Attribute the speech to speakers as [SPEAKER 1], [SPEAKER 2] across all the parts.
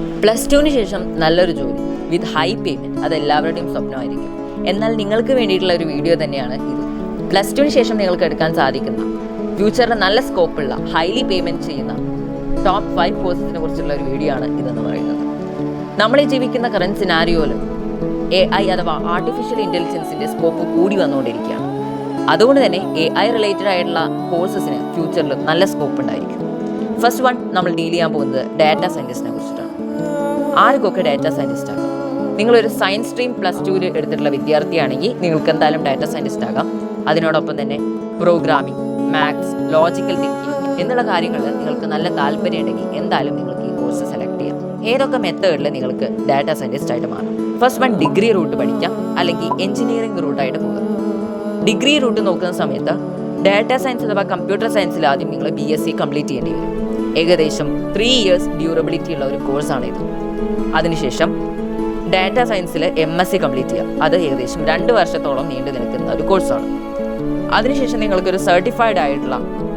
[SPEAKER 1] +2 ശേഷം നല്ലൊരു ജോലി വിത്ത് ഹൈ പേയ്മെൻറ്റ് അത് എല്ലാവരുടെയും സ്വപ്നമായിരിക്കും. എന്നാൽ നിങ്ങൾക്ക് വേണ്ടിയിട്ടുള്ള ഒരു വീഡിയോ തന്നെയാണ് ഇത്. +2 ശേഷം നിങ്ങൾക്ക് എടുക്കാൻ സാധിക്കുന്ന ഫ്യൂച്ചറിൽ നല്ല സ്കോപ്പുള്ള ഹൈലി പേയ്മെൻറ്റ് ചെയ്യുന്ന ടോപ്പ് 5 കോഴ്സസിനെ കുറിച്ചുള്ള ഒരു വീഡിയോ ആണ് ഇതെന്ന് പറയുന്നത്. നമ്മളീ ജീവിക്കുന്ന കറൻറ്റ് സിനാരിയോയിൽ AI അഥവാ ആർട്ടിഫിഷ്യൽ ഇൻ്റലിജൻസിൻ്റെ സ്കോപ്പ് കൂടി വന്നുകൊണ്ടിരിക്കുകയാണ്. അതുകൊണ്ട് തന്നെ AI റിലേറ്റഡ് ആയിട്ടുള്ള കോഴ്സസിന് ഫ്യൂച്ചറിൽ നല്ല സ്കോപ്പ് ഉണ്ടായിരിക്കും. ഫസ്റ്റ് വൺ നമ്മൾ ഡീൽ ചെയ്യാൻ പോകുന്നത് ഡാറ്റ സയൻറ്റിസ്റ്റിനെ കുറിച്ചിട്ടാണ്. ആർക്കൊക്കെ ഡാറ്റ സയൻറ്റിസ്റ്റ് ആകാം? നിങ്ങളൊരു സയൻസ് സ്ട്രീം +2 എടുത്തിട്ടുള്ള വിദ്യാർത്ഥിയാണെങ്കിൽ നിങ്ങൾക്ക് എന്തായാലും ഡാറ്റ സയൻറ്റിസ്റ്റ് ആകാം. അതിനോടൊപ്പം തന്നെ പ്രോഗ്രാമിംഗ്, മാത്സ്, ലോജിക്കൽ തിങ്കിങ് എന്നുള്ള കാര്യങ്ങളിൽ നിങ്ങൾക്ക് നല്ല താല്പര്യം ഉണ്ടെങ്കിൽ എന്തായാലും നിങ്ങൾക്ക് ഈ കോഴ്സ് സെലക്ട് ചെയ്യാം. ഏതൊക്കെ മെത്തേഡിൽ നിങ്ങൾക്ക് ഡാറ്റ സയൻറ്റിസ്റ്റ് ആയിട്ട് മാറാം? ഫസ്റ്റ് വൺ ഡിഗ്രി റൂട്ട് പഠിക്കാം, അല്ലെങ്കിൽ എഞ്ചിനീയറിംഗ് റൂട്ടായിട്ട് പോകാം. ഡിഗ്രി റൂട്ട് നോക്കുന്ന സമയത്ത് ഡാറ്റ സയൻസ് അഥവാ കമ്പ്യൂട്ടർ സയൻസിൽ ആദ്യം നിങ്ങൾ BSc കംപ്ലീറ്റ് ചെയ്യേണ്ടി വരും. ഏകദേശം 3 years ഡ്യൂറബിലിറ്റി ഉള്ള ഒരു കോഴ്സാണ് ഇത്. അതിനുശേഷം ഡാറ്റ സയൻസിൽ MSc കംപ്ലീറ്റ് ചെയ്യുക. അത് ഏകദേശം 2 വർഷത്തോളം നീണ്ടു നിൽക്കുന്ന ഒരു കോഴ്സാണ്. അതിനുശേഷം നിങ്ങൾക്കൊരു സർട്ടിഫൈഡ് ആയിട്ടുള്ള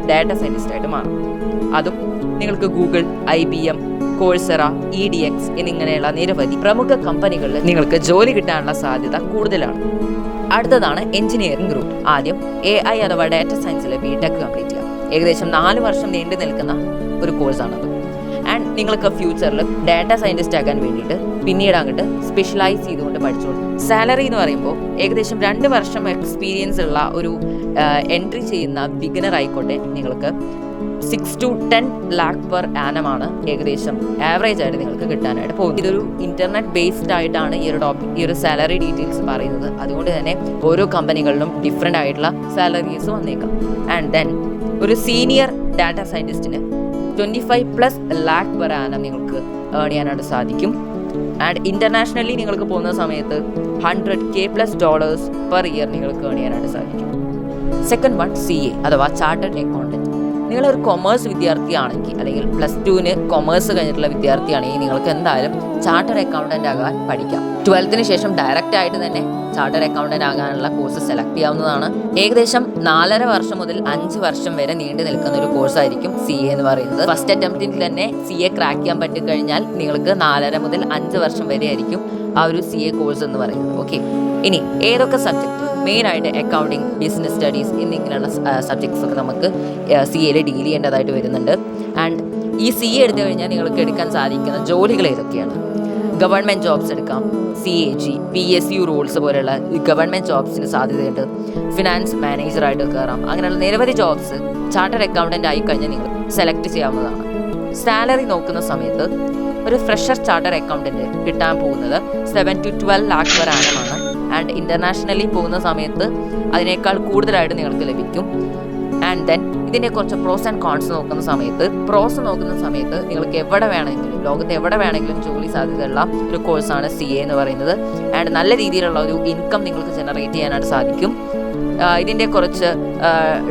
[SPEAKER 1] ഡാറ്റ സയൻറ്റിസ്റ്റ് ആയിട്ട് മാറാം. അതും നിങ്ങൾക്ക് ഗൂഗിൾ, IBM, കോഴ്സെറ, EDX എന്നിങ്ങനെയുള്ള നിരവധി പ്രമുഖ കമ്പനികളിൽ നിങ്ങൾക്ക് ജോലി കിട്ടാനുള്ള സാധ്യത കൂടുതലാണ്. അടുത്തതാണ് എഞ്ചിനീയറിംഗ് റൂട്ട്. ആദ്യം AI അഥവാ ഡാറ്റ സയൻസിൽ BTech കംപ്ലീറ്റ് ചെയ്യാം. ഏകദേശം 4 വർഷം നീണ്ടു നിൽക്കുന്ന ഒരു കോഴ്സാണത്. ആൻഡ് നിങ്ങൾക്ക് ഫ്യൂച്ചറിൽ ഡാറ്റ സയൻറ്റിസ്റ്റ് ആക്കാൻ വേണ്ടിയിട്ട് പിന്നീട് അങ്ങോട്ട് സ്പെഷ്യലൈസ് ചെയ്തുകൊണ്ട് പഠിച്ചോളൂ. സാലറി എന്ന് പറയുമ്പോൾ ഏകദേശം 2 വർഷം എക്സ്പീരിയൻസ് ഉള്ള ഒരു എൻട്രി ചെയ്യുന്ന ബിഗിനർ ആയിക്കോട്ടെ നിങ്ങൾക്ക് 6 to 10 lakh per annum ആണ് ഏകദേശം ആവറേജ് ആയിട്ട് നിങ്ങൾക്ക് കിട്ടാനായിട്ട് പോകുന്നത്. ഇതൊരു ഇന്റർനെറ്റ് ബേസ്ഡ് ആയിട്ടാണ് ഈ ഒരു സാലറി ഡീറ്റെയിൽസ് പറയുന്നത്. അതുകൊണ്ട് തന്നെ ഓരോ കമ്പനികളിലും ഡിഫറെൻ്റ് ആയിട്ടുള്ള സാലറീസ് വന്നേക്കാം. ആൻഡ് ദെൻ ഒരു സീനിയർ ഡാറ്റ സയൻറ്റിസ്റ്റിന് 25+ lakh per annum നിങ്ങൾക്ക് ഏൺ ചെയ്യാനായിട്ട് സാധിക്കും. ആൻഡ് ഇൻ്റർനാഷണലി നിങ്ങൾക്ക് പോകുന്ന സമയത്ത് $100K+ per year നിങ്ങൾക്ക് ഏൺ ചെയ്യാനായിട്ട് സാധിക്കും. സെക്കൻഡ് വൺ CA അഥവാ ചാർട്ടേഡ് അക്കൗണ്ടൻറ്റ്. നിങ്ങളൊരു കൊമേഴ്സ് വിദ്യാർത്ഥിയാണെങ്കിൽ അല്ലെങ്കിൽ +2 കൊമേഴ്സ് കഴിഞ്ഞിട്ടുള്ള വിദ്യാർത്ഥിയാണെങ്കിൽ നിങ്ങൾക്ക് എന്തായാലും ചാർട്ടേഡ് അക്കൗണ്ടൻ്റ് ആകാൻ പഠിക്കാം. 12th ശേഷം ഡയറക്റ്റ് ആയിട്ട് തന്നെ ചാർട്ടേഡ് അക്കൗണ്ടൻ്റ് ആകാനുള്ള കോഴ്സ് സെലക്ട് ചെയ്യാവുന്നതാണ്. ഏകദേശം 4.5 വർഷം മുതൽ 5 വർഷം വരെ നീണ്ടു നിൽക്കുന്ന ഒരു കോഴ്സായിരിക്കും CA എന്ന് പറയുന്നത്. ഫസ്റ്റ് അറ്റംപ്റ്റിൽ തന്നെ CA ക്രാക്ക് ചെയ്യാൻ പറ്റിക്കഴിഞ്ഞാൽ നിങ്ങൾക്ക് 4.5 മുതൽ 5 വർഷം വരെ ആയിരിക്കും ആ ഒരു CA കോഴ്സ് എന്ന് പറയുന്നത്. ഓക്കെ, ഇനി ഏതൊക്കെ സബ്ജക്റ്റ്? മെയിനായിട്ട് അക്കൗണ്ടിങ്, ബിസിനസ് സ്റ്റഡീസ് എന്നിങ്ങനെയുള്ള സബ്ജക്ട്സ് ഒക്കെ നമുക്ക് CAയിൽ ഡീൽ ചെയ്യേണ്ടതായിട്ട് വരുന്നുണ്ട്. ആൻഡ് ഈ CA എടുത്തു കഴിഞ്ഞാൽ നിങ്ങൾക്ക് എടുക്കാൻ സാധിക്കുന്ന ജോലികൾ ഏതൊക്കെയാണ്? ഗവൺമെൻറ് ജോബ്സ് എടുക്കാം, CAG, PSU റൂൾസ് പോലെയുള്ള ഗവൺമെൻറ് ജോബ്സിന് സാധ്യതയുണ്ട്. ഫിനാൻസ് മാനേജറായിട്ട് കയറാം. അങ്ങനെയുള്ള നിരവധി ജോബ്സ് ചാർട്ടേഡ് അക്കൗണ്ടൻ്റ് ആയി കഴിഞ്ഞാൽ നിങ്ങൾ സെലക്ട് ചെയ്യാവുന്നതാണ്. സാലറി നോക്കുന്ന സമയത്ത് ഒരു ഫ്രഷർ ചാർട്ടേഡ് അക്കൗണ്ടൻ്റ് കിട്ടാൻ പോകുന്നത് 7 to 12 lakh per annum ആണ്. ആൻഡ് ഇൻ്റർനാഷണലി പോകുന്ന സമയത്ത് അതിനേക്കാൾ കൂടുതലായിട്ട് നിങ്ങൾക്ക് ലഭിക്കും. ആൻഡ് ദെൻ ഇതിൻ്റെ കുറച്ച് പ്രോസ് ആൻഡ് കോൺസ് നോക്കുന്ന സമയത്ത് നിങ്ങൾക്ക് എവിടെ വേണമെങ്കിലും ലോകത്ത് എവിടെ വേണമെങ്കിലും ജോലി സാധ്യതയുള്ള ഒരു കോഴ്സാണ് CA എന്ന് പറയുന്നത്. ആൻഡ് നല്ല രീതിയിലുള്ള ഒരു ഇൻകം നിങ്ങൾക്ക് ജനറേറ്റ് ചെയ്യാനായിട്ട് സാധിക്കും. ഇതിൻ്റെ കുറച്ച്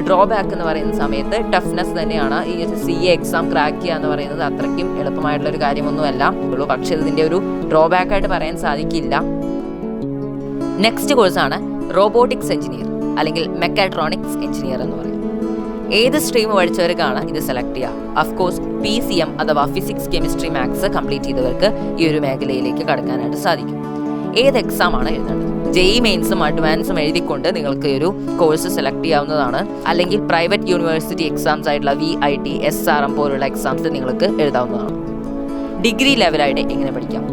[SPEAKER 1] ഡ്രോബാക്ക് എന്ന് പറയുന്ന സമയത്ത് ടഫ്നെസ് തന്നെയാണ്. ഈ CA എക്സാം ക്രാക്ക് ചെയ്യുക എന്ന് പറയുന്നത് അത്രയ്ക്കും എളുപ്പമായിട്ടുള്ളൊരു കാര്യമൊന്നുമല്ല ഉള്ളൂ. പക്ഷേ ഇതിൻ്റെ ഒരു ഡ്രോബാക്കായിട്ട് പറയാൻ സാധിക്കില്ല. നെക്സ്റ്റ് കോഴ്സാണ് റോബോട്ടിക്സ് എഞ്ചിനീയർ അല്ലെങ്കിൽ മെക്കാട്രോണിക്സ് എഞ്ചിനീയർ എന്ന് പറയും. ഏത് സ്ട്രീം പഠിച്ചവർക്കാണ് ഇത് സെലക്ട് ചെയ്യുക? അഫ്കോഴ്സ് PCM അഥവാ ഫിസിക്സ്, കെമിസ്ട്രി, മാത്സ് കംപ്ലീറ്റ് ചെയ്തവർക്ക് ഈ ഒരു മേഖലയിലേക്ക് കടക്കാനായിട്ട് സാധിക്കും. ഏത് എക്സാമാണ് എഴുതേണ്ടത്? JEE മെയിൻസും അഡ്വാൻസും എഴുതിക്കൊണ്ട് നിങ്ങൾക്ക് ഒരു കോഴ്സ് സെലക്ട് ചെയ്യാവുന്നതാണ്. അല്ലെങ്കിൽ പ്രൈവറ്റ് യൂണിവേഴ്സിറ്റി എക്സാംസ് ആയിട്ടുള്ള VIT, SRM പോലുള്ള എക്സാംസ് നിങ്ങൾക്ക് എഴുതാവുന്നതാണ്. ഡിഗ്രി ലെവലായിട്ട് എങ്ങനെ പഠിക്കാം?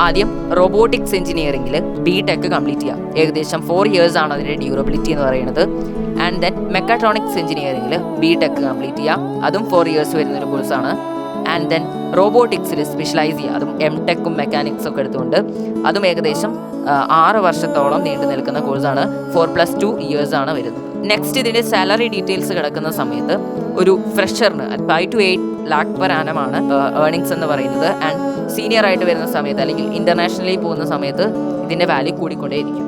[SPEAKER 1] ആദ്യം റോബോട്ടിക്സ് എഞ്ചിനീയറിംഗിൽ BTech കംപ്ലീറ്റ് ചെയ്യാം. ഏകദേശം 4 years ആണ് അതിൻ്റെ ഡ്യൂറബിലിറ്റി എന്ന് പറയുന്നത്. ആൻഡ് ദെൻ മെക്കാട്രോണിക്സ് എഞ്ചിനീയറിംഗിൽ BTech കംപ്ലീറ്റ് ചെയ്യാം. അതും 4 years വരുന്നൊരു കോഴ്സാണ്. ആൻഡ് ദെൻ റോബോട്ടിക്സിൽ സ്പെഷ്യലൈസ് ചെയ്യുക. അതും MTechഉം മെക്കാനിക്സും ഒക്കെ എടുത്തുകൊണ്ട് അതും ഏകദേശം 6 വർഷത്തോളം നീണ്ടു നിൽക്കുന്ന കോഴ്സാണ്. 4+2 years ആണ് വരുന്നത്. നെക്സ്റ്റ് ഇതിൻ്റെ സാലറി ഡീറ്റെയിൽസ് കിടക്കുന്ന സമയത്ത് ഒരു ഫ്രഷറിന് 5 to 8 lakh per annum ആണ് ഏർണിങ്സ് എന്ന് പറയുന്നത്. ആൻഡ് സീനിയർ ആയിട്ട് വരുന്ന സമയത്ത് അല്ലെങ്കിൽ ഇൻ്റർനാഷണലി പോകുന്ന സമയത്ത് ഇതിൻ്റെ വാല്യൂ കൂടിക്കൊണ്ടേയിരിക്കും.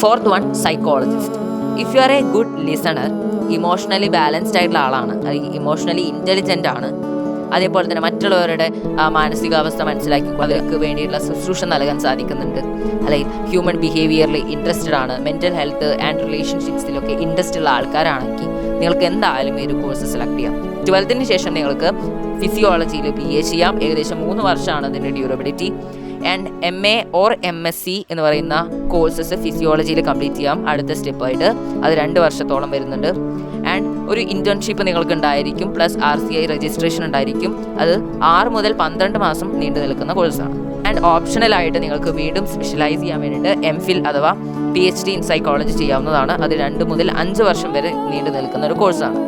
[SPEAKER 1] Fourth one psychologist. If you are a good listener, emotionally balanced ആയിട്ടുള്ള ആളാണ്, അല്ലെങ്കിൽ ഇമോഷണലി ഇൻ്റലിജൻ്റ് ആണ്, അതേപോലെ തന്നെ മറ്റുള്ളവരുടെ മാനസികാവസ്ഥ മനസ്സിലാക്കി അവർക്ക് വേണ്ടിയിട്ടുള്ള ശുശ്രൂഷ നൽകാൻ സാധിക്കുന്നുണ്ട്, അല്ലെങ്കിൽ ഹ്യൂമൻ ബിഹേവിയറിൽ ഇൻട്രസ്റ്റഡ് ആണ്, മെൻ്റൽ ഹെൽത്ത് ആൻഡ് റിലേഷൻഷിപ്സിലൊക്കെ ഇൻട്രസ്റ്റ് ഉള്ള ആൾക്കാരാണെങ്കിൽ നിങ്ങൾക്ക് എന്തായാലും ഈ ഒരു കോഴ്സ് സെലക്ട് ചെയ്യാം. 12th ശേഷം നിങ്ങൾക്ക് ഫിസിയോളജിയിൽ BA ചെയ്യാം. ഏകദേശം 3 വർഷമാണ് അതിൻ്റെ durability. And MA or MSc എന്ന് പറയുന്ന കോഴ്സസ് ഫിസിയോളജിയിൽ കംപ്ലീറ്റ് ചെയ്യാം അടുത്ത സ്റ്റെപ്പായിട്ട്. അത് 2 വർഷത്തോളം വരുന്നുണ്ട്. ആൻഡ് ഒരു ഇൻറ്റേൺഷിപ്പ് നിങ്ങൾക്ക് ഉണ്ടായിരിക്കും, പ്ലസ് RCI രജിസ്ട്രേഷൻ ഉണ്ടായിരിക്കും. അത് 6 മുതൽ 12 മാസം നീണ്ടു നിൽക്കുന്ന കോഴ്സാണ്. ആൻഡ് ഓപ്ഷണലായിട്ട് നിങ്ങൾക്ക് വീണ്ടും സ്പെഷ്യലൈസ് ചെയ്യാൻ വേണ്ടിയിട്ട് MPhil അഥവാ PhD ഇൻ സൈക്കോളജി ചെയ്യാവുന്നതാണ്. അത് 2 മുതൽ 5 വർഷം വരെ നീണ്ടു നിൽക്കുന്ന ഒരു കോഴ്സാണ്.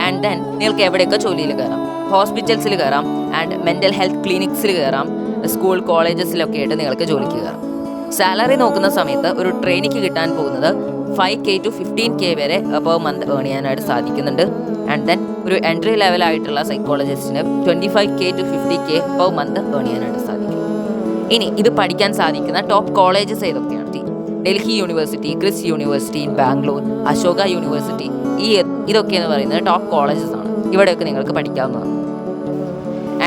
[SPEAKER 1] ആൻഡ് ദെൻ നിങ്ങൾക്ക് എവിടെയൊക്കെ ജോലിയിൽ കയറാം. ഹോസ്പിറ്റൽസിൽ കയറാം, ആൻഡ് മെൻ്റൽ ഹെൽത്ത് ക്ലിനിക്സിൽ കയറാം, സ്കൂൾ കോളേജസിലൊക്കെ ആയിട്ട് നിങ്ങൾക്ക് ജോലിക്ക് കയറാം. സാലറി നോക്കുന്ന സമയത്ത് ഒരു ട്രെയിനിക്ക് കിട്ടാൻ പോകുന്നത് 5K to 15K വരെ പെർ മന്ത് ഏൺ ചെയ്യാനായിട്ട് സാധിക്കുന്നുണ്ട്. ആൻഡ് ദെൻ ഒരു എൻട്രി ലെവലായിട്ടുള്ള സൈക്കോളജിസ്റ്റിന് 25K to 50K per month earn ചെയ്യാനായിട്ട് സാധിക്കും. ഇനി ഇത് പഠിക്കാൻ സാധിക്കുന്ന ടോപ്പ് കോളേജസ് ഏതൊക്കെയാണ്? Delhi university, Christ university in Bangalore, Ashoka university, ഇതൊക്കെ എന്ന് പറയുന്നത് ടോപ്പ് കോളേജസ് ആണ്. ഇവിടെയൊക്കെ നിങ്ങൾക്ക് പഠിക്കാവുന്നതാണ്.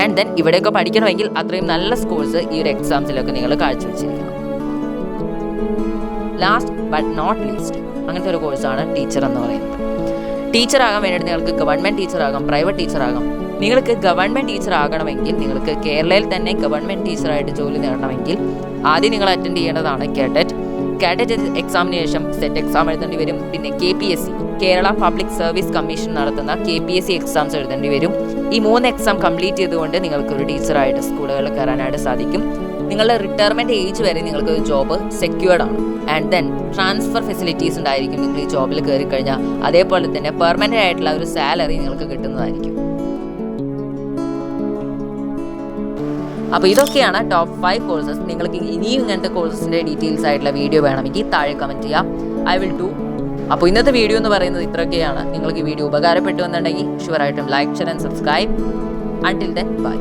[SPEAKER 1] ആൻഡ് ദെൻ ഇവിടെയൊക്കെ പഠിക്കണമെങ്കിൽ അത്രയും നല്ല സ്കോർസ് ഈ ഒരു എക്സാംസിലൊക്കെ നിങ്ങൾ കാഴ്ചവെച്ചിരിക്കണം. ലാസ്റ്റ് ബട്ട് നോട്ട് ലീസ്റ്റ് അങ്ങനത്തെ ഒരു കോഴ്സാണ് ടീച്ചർ എന്ന് പറയുന്നത്. ടീച്ചർ ആകാൻ വേണ്ടിയിട്ട് നിങ്ങൾക്ക് ഗവൺമെൻറ് ടീച്ചർ ആകാം, പ്രൈവറ്റ് ടീച്ചർ ആകാം. നിങ്ങൾക്ക് ഗവൺമെൻറ് ടീച്ചർ ആകണമെങ്കിൽ നിങ്ങൾക്ക് കേരളയിൽ തന്നെ ഗവൺമെൻറ് ടീച്ചറായിട്ട് ജോലി നേടണമെങ്കിൽ ആദ്യം നിങ്ങൾ അറ്റൻഡ് ചെയ്യേണ്ടതാണ് കാഡറ്റ് എക്സാമിന് ശേഷം സെറ്റ് എക്സാം എഴുതേണ്ടി വരും. പിന്നെ KPSC Kerala public service commission നടത്തുന്ന KPSC എക്സാംസ് എഴുതേണ്ടി വരും. ഈ 3 എക്സാം കംപ്ലീറ്റ് ചെയ്തുകൊണ്ട് നിങ്ങൾക്ക് ഒരു ടീച്ചറായിട്ട് സ്കൂളുകളിൽ കയറാനായിട്ട് സാധിക്കും. നിങ്ങളുടെ റിട്ടയർമെൻറ്റ് ഏജ് വരെ നിങ്ങൾക്ക് ജോബ് സെക്യൂർഡ് ആണ്. ആൻഡ് ദെൻ ട്രാൻസ്ഫർ ഫെസിലിറ്റീസ് ഉണ്ടായിരിക്കും നിങ്ങൾ ഈ ജോബിൽ കയറി കഴിഞ്ഞാൽ. അതേപോലെ തന്നെ പെർമനൻ്റ് ആയിട്ടുള്ള ഒരു സാലറി നിങ്ങൾക്ക് കിട്ടുന്നതായിരിക്കും. അപ്പോൾ ഇതൊക്കെയാണ് ടോപ്പ് 5 കോഴ്സസ്. നിങ്ങൾക്ക് ഇനിയും ഇങ്ങനത്തെ കോഴ്സസിൻ്റെ ഡീറ്റെയിൽസ് ആയിട്ടുള്ള വീഡിയോ വേണമെങ്കിൽ താഴെ കമൻറ്റ് ചെയ്യാം. I will do. അപ്പോൾ ഇന്നത്തെ വീഡിയോ എന്ന് പറയുന്നത് ഇത്രയൊക്കെയാണ്. നിങ്ങൾക്ക് ഈ വീഡിയോ ഉപകാരപ്പെട്ടു എന്നുണ്ടെങ്കിൽ ഷുവറായിട്ടും like, share and subscribe. Until then by.